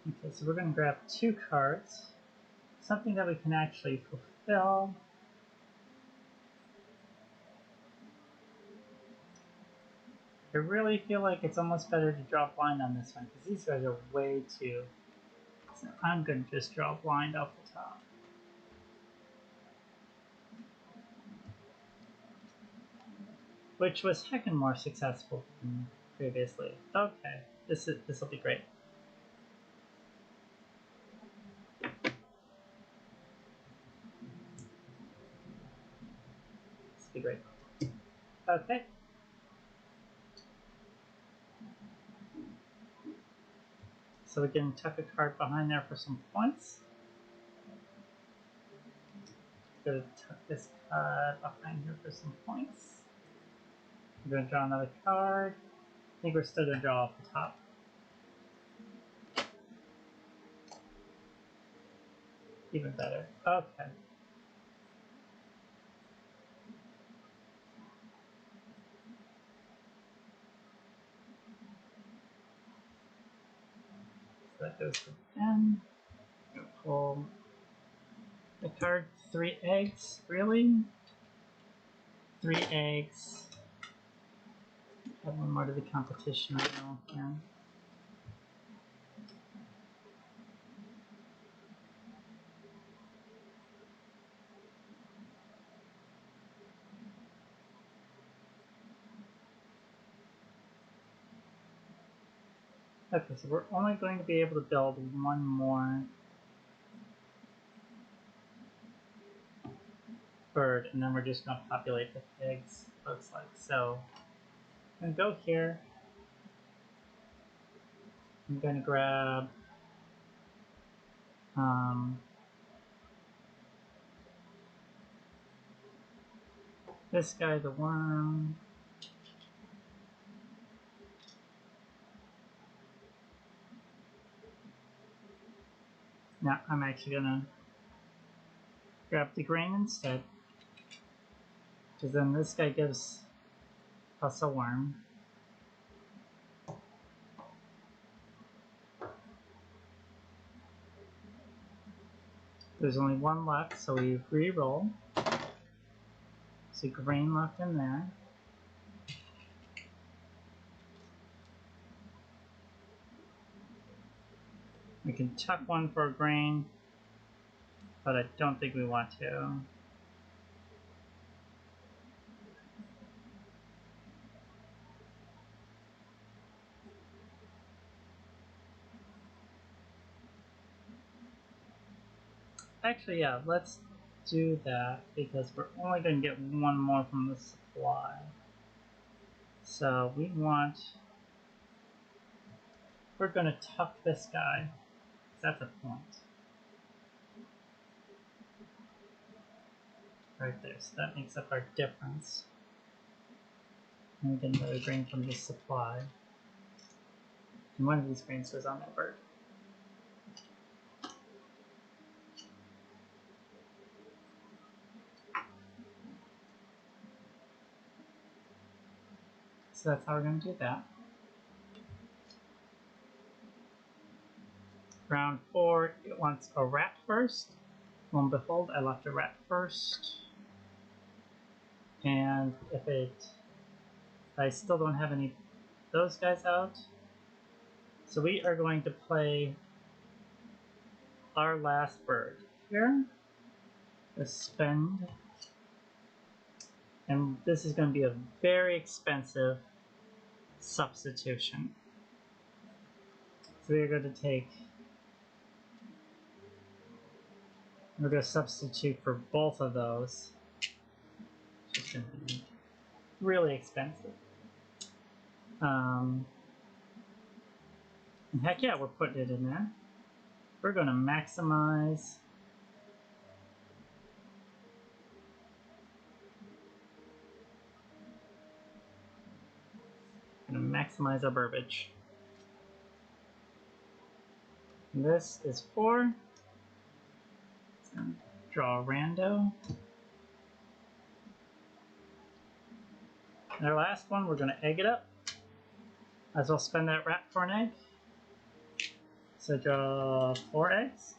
Okay, so we're going to grab 2 cards. Something that we can actually fulfill. I really feel like it's almost better to draw blind on this one because these guys are way too. So I'm going to just draw blind off the top. Which was heckin' more successful than previously. Okay, this will be great. This will be great. Okay. So we can tuck a card behind there for some points. Go tuck this card behind here for some points. We're going to draw another card. I think we're still going to draw off the top. Even better. Okay. So that goes to the end. Pull the card. 3 eggs. Really? 3 eggs. Add one more to the competition wheel here. Okay, so we're only going to be able to build one more bird, and then we're just going to populate with eggs, looks like. So I'm going to go here. I'm going to grab this guy, the worm. Now I'm actually going to grab the grain instead, because then this guy gives us a worm. There's only one left, so we re-roll. So grain left in there. We can tuck one for a grain, but I don't think we want to. Actually, yeah, let's do that because we're only going to get one more from the supply. So we're going to tuck this guy. That's a point. Right there, so that makes up our difference. And we get another grain from the supply. And one of these grains goes on that bird. So that's how we're going to do that. Round 4, it wants a rat first. Lo and behold, I left a rat first. And if I still don't have any of those guys out. So we are going to play our last bird here. Let's spend. And this is going to be a very expensive substitution. So we're going to substitute for both of those. It's going to be really expensive. And heck yeah, we're putting it in there. We're going to maximize our burbage. And this is 4. So draw a rando. And our last one, we're going to egg it up. Might as well spend that rat for an egg. So draw 4 eggs.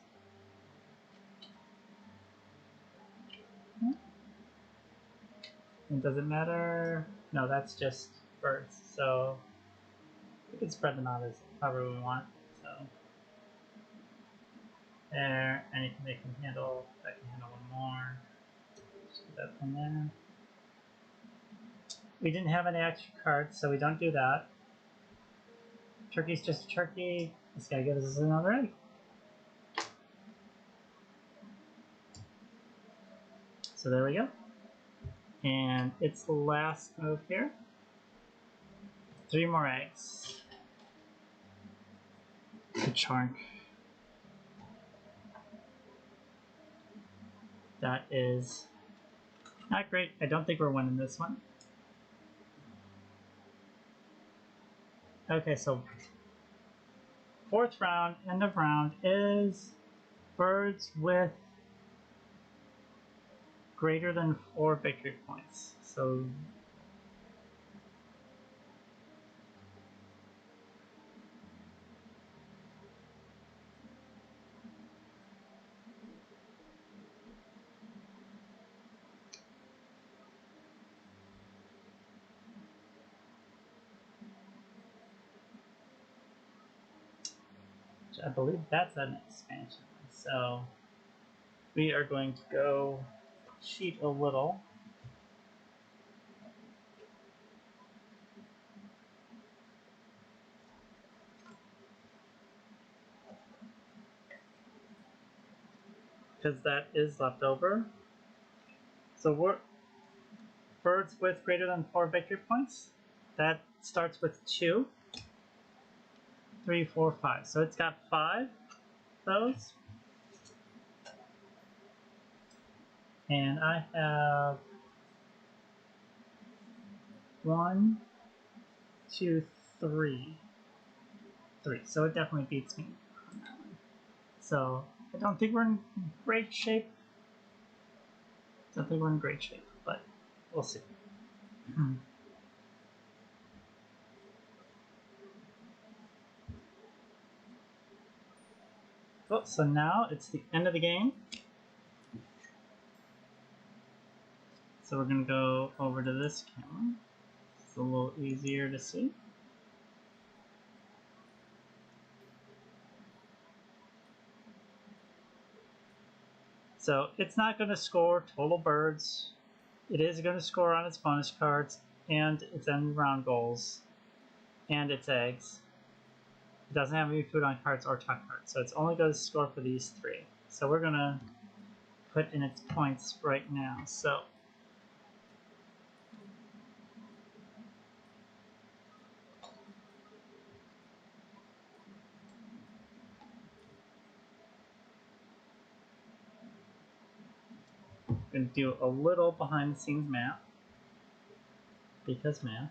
And does it matter? No, that's just birds. So we can spread them out as however we want. So there, anything they can handle, that can handle one more. Just put that in there. We didn't have any extra cards, so we don't do that. Turkey's just a turkey. This guy gives us another egg. So there we go. And it's the last move here. 3 more eggs. Good chunk. That is not great. I don't think we're winning this one. Okay, so 4th round, end of round, is birds with greater than 4 victory points. So I believe that's an expansion. So we are going to go cheat a little. Because that is left over. So we're birds with greater than 4 victory points. That starts with 2, 3, 4, 5. So it's got 5 those. And I have 1, 2, 3. 3. So it definitely beats me on that one. So I don't think we're in great shape. Don't think we're in great shape, but we'll see. Oh, so now it's the end of the game. So we're going to go over to this camera. It's a little easier to see. So it's not going to score total birds. It is going to score on its bonus cards and its end round goals and its eggs. It doesn't have any food on cards or top cards, so it's only going to score for these 3. So we're going to put in its points right now. So I'm going to do a little behind the scenes math, because math.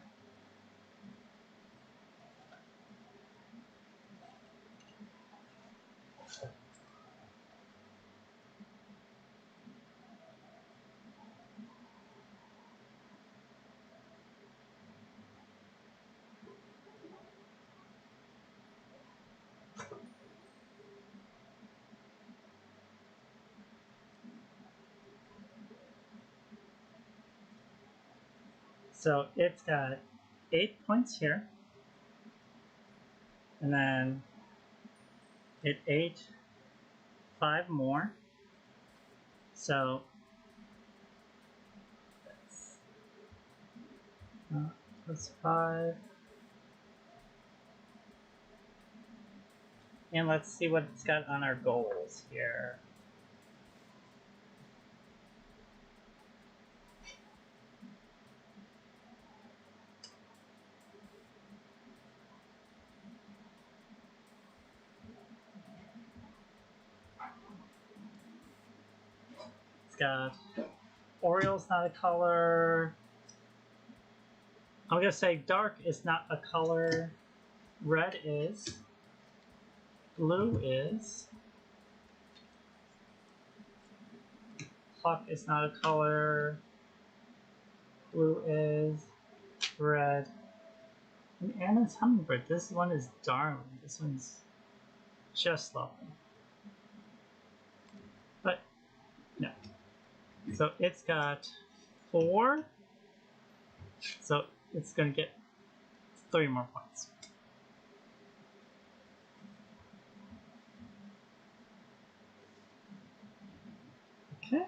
So it's got 8 points here, and then it ate 5 more. So that's 5. And let's see what it's got on our goals here. It's got Oriole's not a color. I'm going to say dark is not a color. Red is. Blue is. Hawk is not a color. Blue is. Red. And Anna's Hummingbird. This one is darling. This one's just lovely. But, no. So it's got 4. So it's going to get 3 more points. Okay.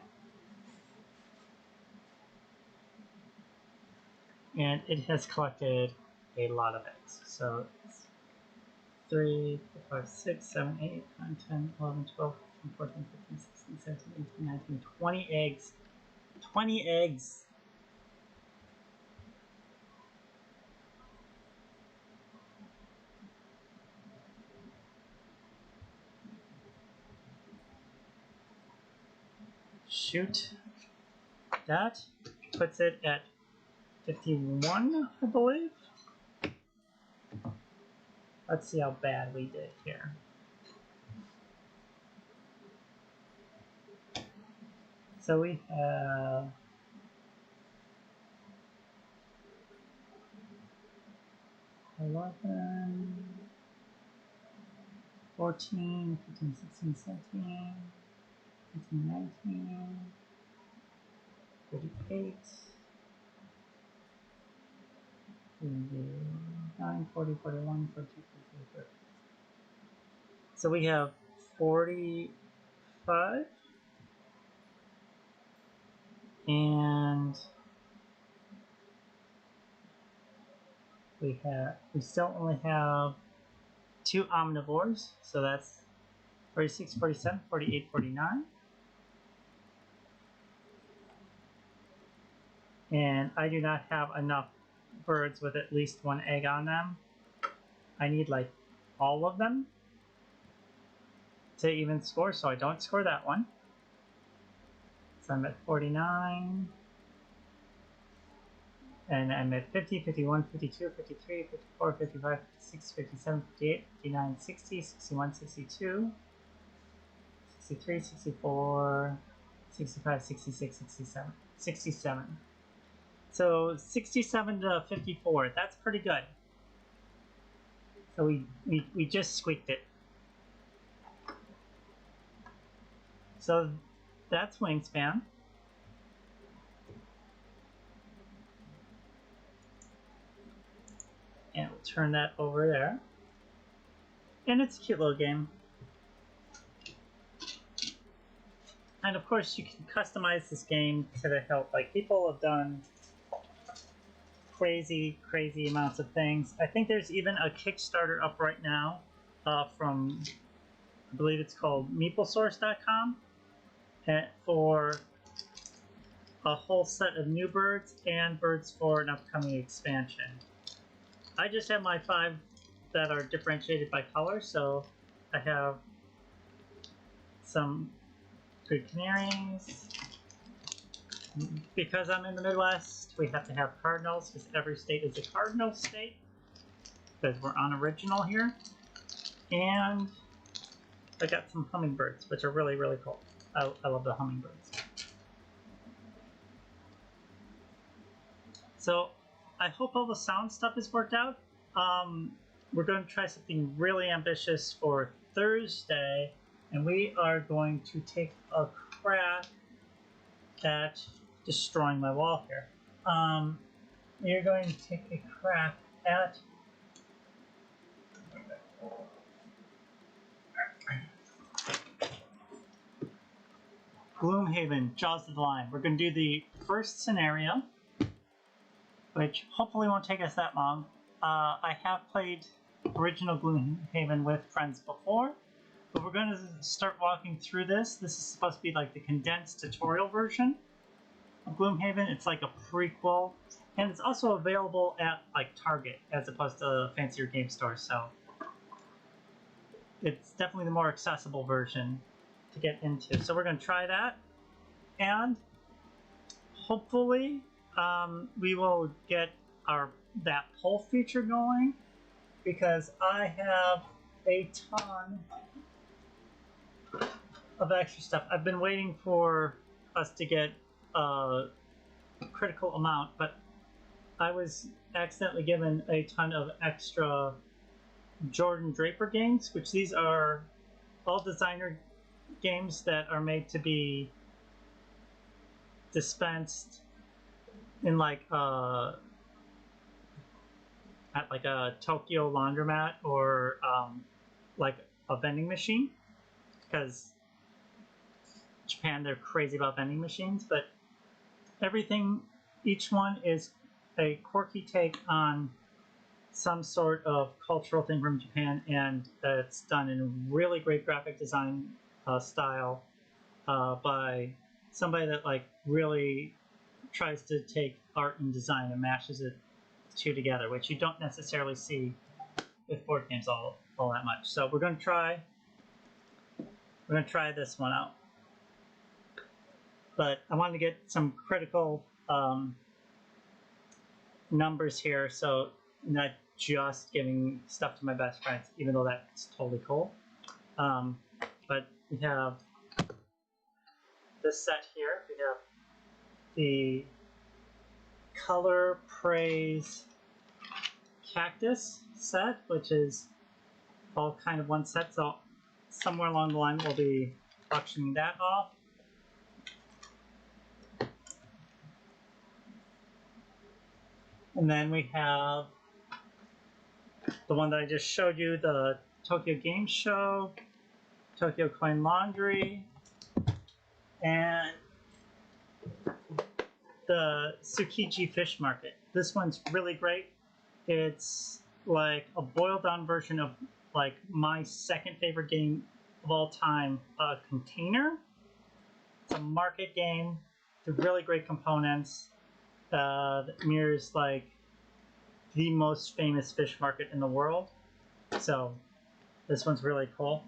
And it has collected a lot of eggs. So it's 3, 4, 5, 6, 7, 8, 9, 10, 11, 12, 13, 14, 15, 16, 17, 18, 19, 20 eggs. 20 eggs! Shoot. That puts it at 51, I believe. Let's see how bad we did here. So we have 11, 14, 15, 16, 17, 18, 19, 38, 39, 40, 41, 42, 43. So we have 45. And we still only have 2 omnivores, so that's 46, 47, 48, 49. And I do not have enough birds with at least 1 egg on them. I need like all of them to even score, so I don't score that one. So I'm at 49. And I'm at 50, 51, 52, 53, 54, 55, 56, 57, 58, 59, 60, 61, 62, 63, 64, 65, 66, 67, 67. So 67 to 54, that's pretty good. So we just squeaked it. So that's Wingspan. And we'll turn that over there. And it's a cute little game. And of course you can customize this game to the hilt. Like, people have done crazy amounts of things. I think there's even a Kickstarter up right now from, I believe it's called meeplesource.com, for a whole set of new birds and birds for an upcoming expansion. I just have my 5 that are differentiated by color, so I have some good canaries. Because I'm in the Midwest, we have to have cardinals, because every state is a cardinal state, because we're unoriginal here. And I got some hummingbirds, which are really cool. I love the hummingbirds. So I hope all the sound stuff is worked out. We're going to try something really ambitious for Thursday, and we are going to take a crack at destroying my wall here. We're going to take a crack at Gloomhaven, Jaws of the Lion. We're going to do the first scenario, which hopefully won't take us that long. I have played original Gloomhaven with friends before, but we're going to start walking through this. This is supposed to be like the condensed tutorial version of Gloomhaven. It's like a prequel, and it's also available at like Target as opposed to fancier game stores, so it's definitely the more accessible version to get into. So we're going to try that, and hopefully we will get that poll feature going, because I have a ton of extra stuff. I've been waiting for us to get a critical amount, but I was accidentally given a ton of extra Jordan Draper games, which these are all designer games that are made to be dispensed in like at like a Tokyo laundromat or like a vending machine, because Japan, they're crazy about vending machines. But each one is a quirky take on some sort of cultural thing from Japan, and it's done in a really great graphic design style by somebody that like really tries to take art and design and mashes it two together, which you don't necessarily see with board games all that much. So we're going to try this one out, but I wanted to get some critical numbers here, so not just giving stuff to my best friends, even though that's totally cool. But we have this set here. We have the Color Praise Cactus set, which is all kind of one set, so somewhere along the line we'll be auctioning that off. And then we have the one that I just showed you, the Tokyo Game Show Tokyo Coin Laundry, and the Tsukiji Fish Market. This one's really great. It's like a boiled down version of like my second favorite game of all time, Container. It's a market game. It's really great components. That mirrors like the most famous fish market in the world. So this one's really cool.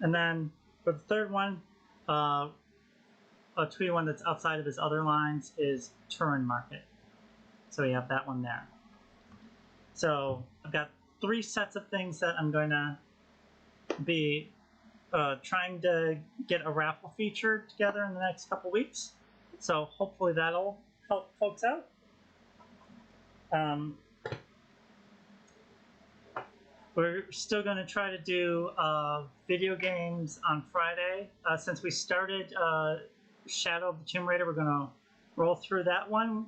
And then for the third one, a tweet one that's outside of his other lines is Turin Market. So we have that one there. So I've got 3 sets of things that I'm going to be trying to get a raffle feature together in the next couple weeks. So hopefully that'll help folks out. We're still going to try to do video games on Friday. Since we started Shadow of the Tomb Raider, we're going to roll through that one.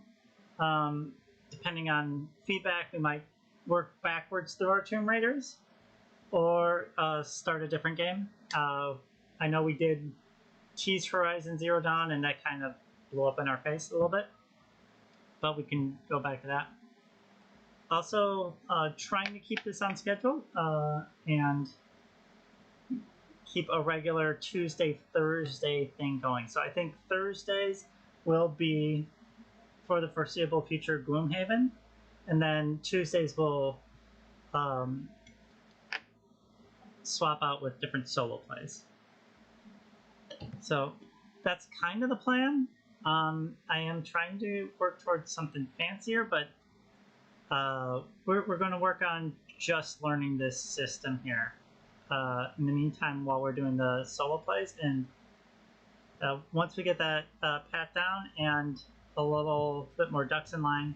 Depending on feedback, we might work backwards through our Tomb Raiders or start a different game. I know we did tease Horizon Zero Dawn, and that kind of blew up in our face a little bit, but we can go back to that. Also, trying to keep this on schedule and keep a regular Tuesday, Thursday thing going. So I think Thursdays will be, for the foreseeable future, Gloomhaven, and then Tuesdays will swap out with different solo plays. So that's kind of the plan. I am trying to work towards something fancier, but we're going to work on just learning this system here in the meantime while we're doing the solo plays. And once we get that pat down and a little bit more ducks in line,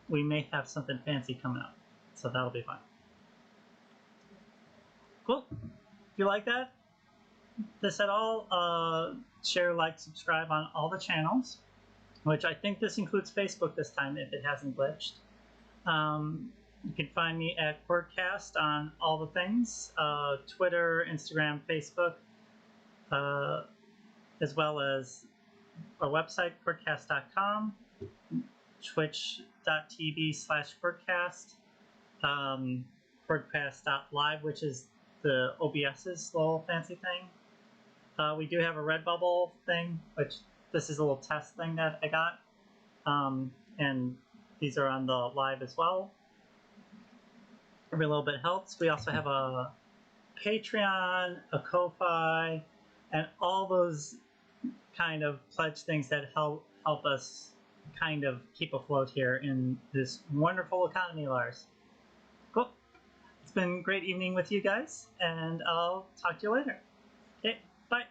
we may have something fancy coming up. So that'll be fun. Cool. If you like this at all, share, like, subscribe on all the channels, which I think this includes Facebook this time if it hasn't glitched. You can find me at Querdcast on all the things, Twitter, Instagram, Facebook, as well as our website, Querdcast.com, twitch.tv/Querdcast, Querdcast.live, which is the OBS's little fancy thing. We do have a Redbubble thing, which this is a little test thing that I got, and these are on the live as well. Every little bit helps. We also have a Patreon, a Ko-Fi, and all those kind of pledge things that help us kind of keep afloat here in this wonderful economy of ours. Cool. It's been a great evening with you guys, and I'll talk to you later. Okay, bye.